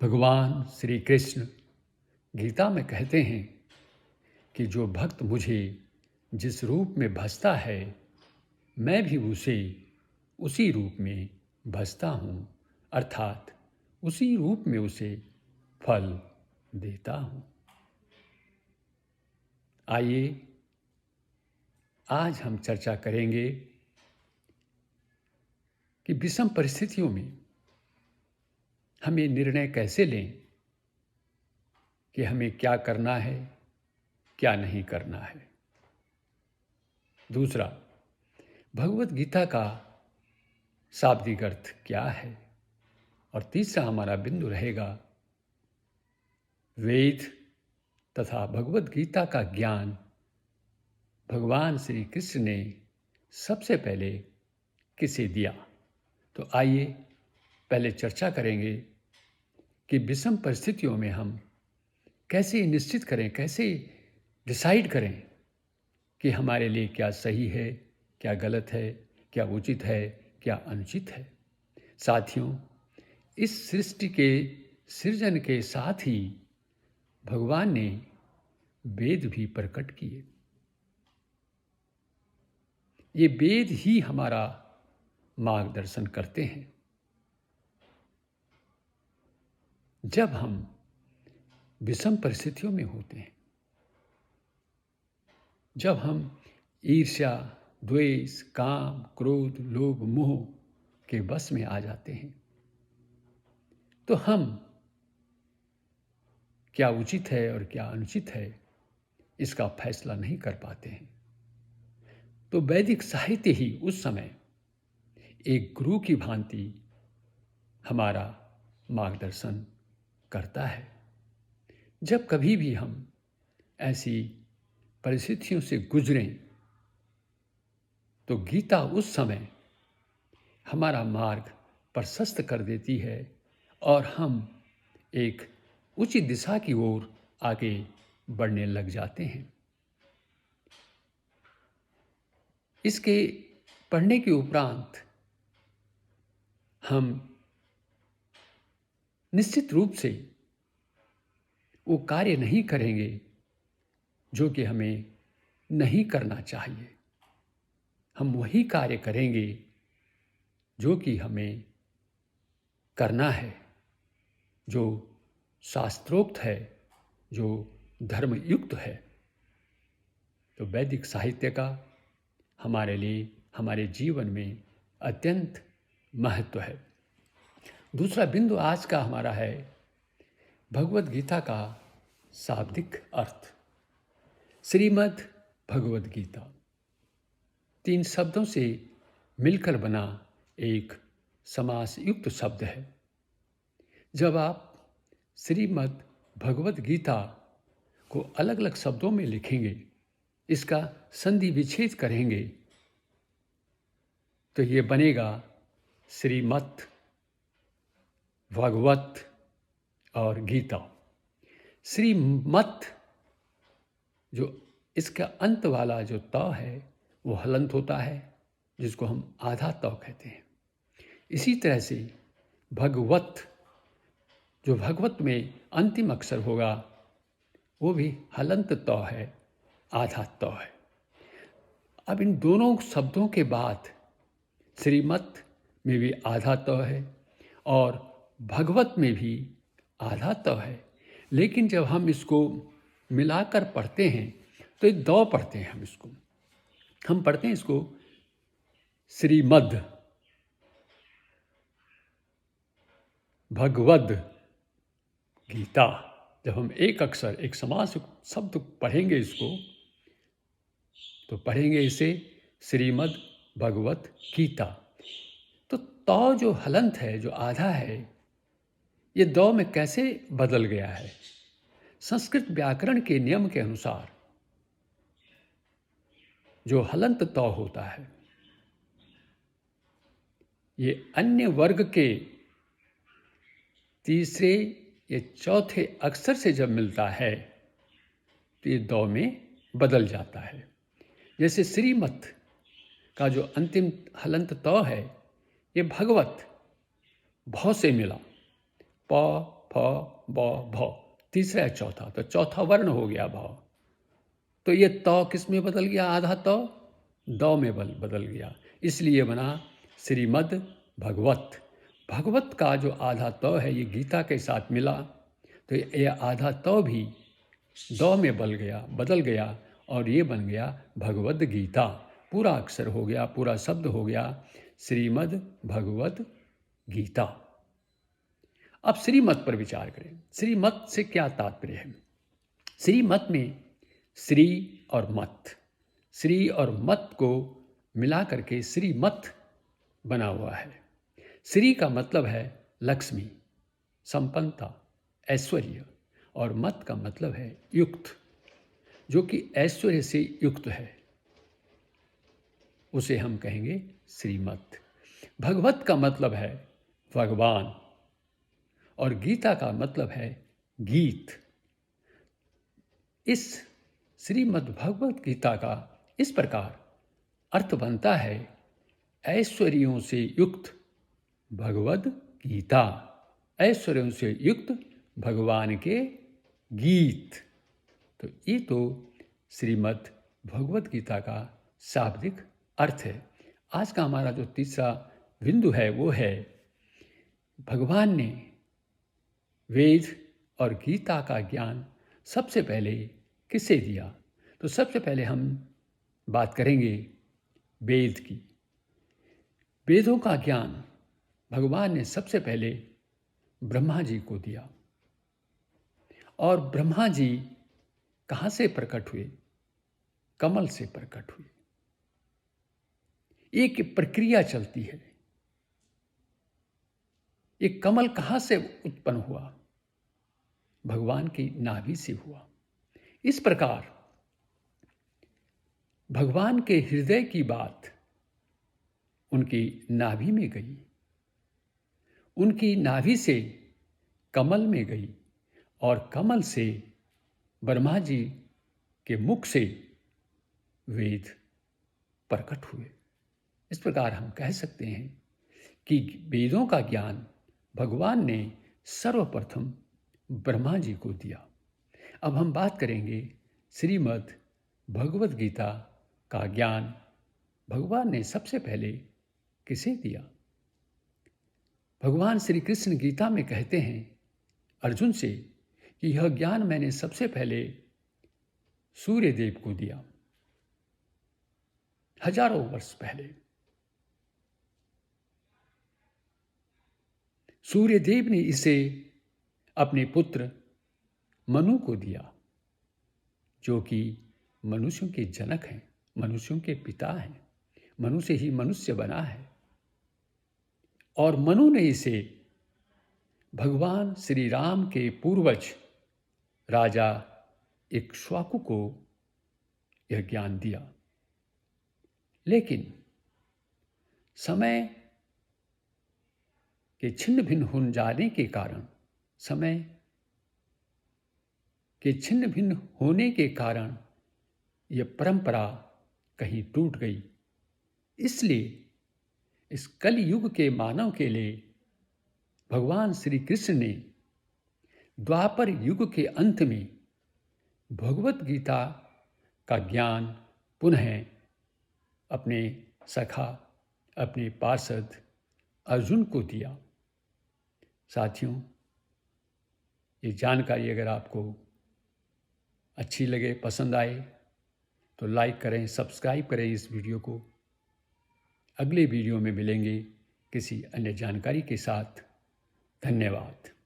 भगवान श्री कृष्ण गीता में कहते हैं कि जो भक्त मुझे जिस रूप में भजता है मैं भी उसे उसी रूप में भजता हूँ, अर्थात उसी रूप में उसे फल देता हूँ। आइए आज हम चर्चा करेंगे कि विषम परिस्थितियों में हमें निर्णय कैसे लें कि हमें क्या करना है, क्या नहीं करना है। दूसरा, भगवत गीता का शाब्दिक अर्थ क्या है। और तीसरा हमारा बिंदु रहेगा वेद तथा भगवत गीता का ज्ञान भगवान श्री कृष्ण ने सबसे पहले किसे दिया। तो आइए पहले चर्चा करेंगे कि विषम परिस्थितियों में हम कैसे निश्चित करें, कैसे डिसाइड करें कि हमारे लिए क्या सही है, क्या गलत है, क्या उचित है, क्या अनुचित है। साथियों, इस सृष्टि के सृजन के साथ ही भगवान ने वेद भी प्रकट किए। ये वेद ही हमारा मार्गदर्शन करते हैं। जब हम विषम परिस्थितियों में होते हैं, जब हम ईर्ष्या, द्वेष, काम, क्रोध, लोभ, मोह के वश में आ जाते हैं, तो हम क्या उचित है और क्या अनुचित है इसका फैसला नहीं कर पाते हैं। तो वैदिक साहित्य ही उस समय एक गुरु की भांति हमारा मार्गदर्शन करता है। जब कभी भी हम ऐसी परिस्थितियों से गुजरें तो गीता उस समय हमारा मार्ग प्रशस्त कर देती है और हम एक उचित दिशा की ओर आगे बढ़ने लग जाते हैं। इसके पढ़ने के उपरांत हम निश्चित रूप से वो कार्य नहीं करेंगे जो कि हमें नहीं करना चाहिए। हम वही कार्य करेंगे जो कि हमें करना है, जो शास्त्रोक्त है, जो धर्मयुक्त है। तो वैदिक साहित्य का हमारे लिए, हमारे जीवन में अत्यंत महत्व है। दूसरा बिंदु आज का हमारा है भगवत गीता का शाब्दिक अर्थ। श्रीमद् भगवत गीता 3 शब्दों से मिलकर बना एक समासयुक्त शब्द है। जब आप श्रीमद् भगवत गीता को अलग अलग शब्दों में लिखेंगे, इसका संधि विच्छेद करेंगे, तो ये बनेगा श्रीमत् भगवत और गीता। श्रीमत् जो इसका अंत वाला जो त है वो हलंत होता है, जिसको हम आधा त कहते हैं। इसी तरह से भगवत जो भगवत में अंतिम अक्षर होगा वो भी हलंत त है, आधा त है। अब इन दोनों शब्दों के बाद श्रीमत में भी आधा त है और भगवत में भी आधा त है। लेकिन जब हम इसको मिलाकर पढ़ते हैं तो एक दो पढ़ते हैं। हम पढ़ते हैं इसको श्रीमद् भगवद गीता। जब हम एक अक्षर, एक समास शब्द पढ़ेंगे इसको, तो पढ़ेंगे इसे श्रीमद् भगवत गीता। तो तौ जो हलंत है, जो आधा है, ये दो में कैसे बदल गया है? संस्कृत व्याकरण के नियम के अनुसार जो हलंत तौ होता है, ये अन्य वर्ग के तीसरे या चौथे अक्षर से जब मिलता है तो ये दौ में बदल जाता है। जैसे श्रीमत का जो अंतिम हलंत तौ है, ये भगवत भौ से मिला, प फ ब भ, तीसरा है चौथा, तो चौथा वर्ण हो गया भ। तो ये त किस में बदल गया? आधा त द में बदल गया, इसलिए बना श्रीमद् भगवत। भगवत का जो आधा त है ये गीता के साथ मिला, तो ये आधा त भी द में बदल गया और ये बन गया भगवद गीता। पूरा अक्षर हो गया, पूरा शब्द हो गया श्रीमद् भगवद गीता। अब श्रीमत पर विचार करें। श्रीमत से क्या तात्पर्य है? श्रीमत में श्री और मत, श्री और मत को मिला करके श्रीमत बना हुआ है। श्री का मतलब है लक्ष्मी, संपन्नता, ऐश्वर्य, और मत का मतलब है युक्त, जो कि ऐश्वर्य से युक्त है, उसे हम कहेंगे श्रीमत। भगवत का मतलब है भगवान, और गीता का मतलब है गीत। इस श्रीमद् भगवत गीता का इस प्रकार अर्थ बनता है, ऐश्वर्यों से युक्त भगवद गीता, ऐश्वर्यों से युक्त भगवान के गीत। तो ये तो श्रीमद् भगवत गीता का शाब्दिक अर्थ है। आज का हमारा जो तीसरा बिंदु है वो है, भगवान ने वेद और गीता का ज्ञान सबसे पहले किसे दिया? तो सबसे पहले हम बात करेंगे वेद की। वेदों का ज्ञान भगवान ने सबसे पहले ब्रह्मा जी को दिया। और ब्रह्मा जी कहाँ से प्रकट हुए? कमल से प्रकट हुए। एक प्रक्रिया चलती है। एक कमल कहाँ से उत्पन्न हुआ? भगवान की नाभि से हुआ। इस प्रकार भगवान के हृदय की बात उनकी नाभि में गई, उनकी नाभि से कमल में गई, और कमल से ब्रह्मा जी के मुख से वेद प्रकट हुए। इस प्रकार हम कह सकते हैं कि वेदों का ज्ञान भगवान ने सर्वप्रथम ब्रह्मा जी को दिया। अब हम बात करेंगे श्रीमद् भगवद गीता का ज्ञान भगवान ने सबसे पहले किसे दिया? भगवान श्री कृष्ण गीता में कहते हैं अर्जुन से कि यह ज्ञान मैंने सबसे पहले सूर्य देव को दिया, हजारों वर्ष पहले। सूर्य देव ने इसे अपने पुत्र मनु को दिया, जो कि मनुष्यों के जनक हैं, मनुष्यों के पिता हैं। मनु से ही मनुष्य बना है। और मनु ने इसे भगवान श्री राम के पूर्वज राजा इक्ष्वाकु को यह ज्ञान दिया। लेकिन समय के छिन्न भिन्न हो जाने के कारण, समय के छिन्न भिन्न होने के कारण यह परंपरा कहीं टूट गई। इसलिए इस कलयुग के मानव के लिए भगवान श्री कृष्ण ने द्वापर युग के अंत में भगवत गीता का ज्ञान पुनः अपने सखा, अपने पार्षद अर्जुन को दिया। साथियों, ये जानकारी अगर आपको अच्छी लगे, पसंद आए, तो लाइक करें, सब्सक्राइब करें इस वीडियो को। अगले वीडियो में मिलेंगे किसी अन्य जानकारी के साथ। धन्यवाद।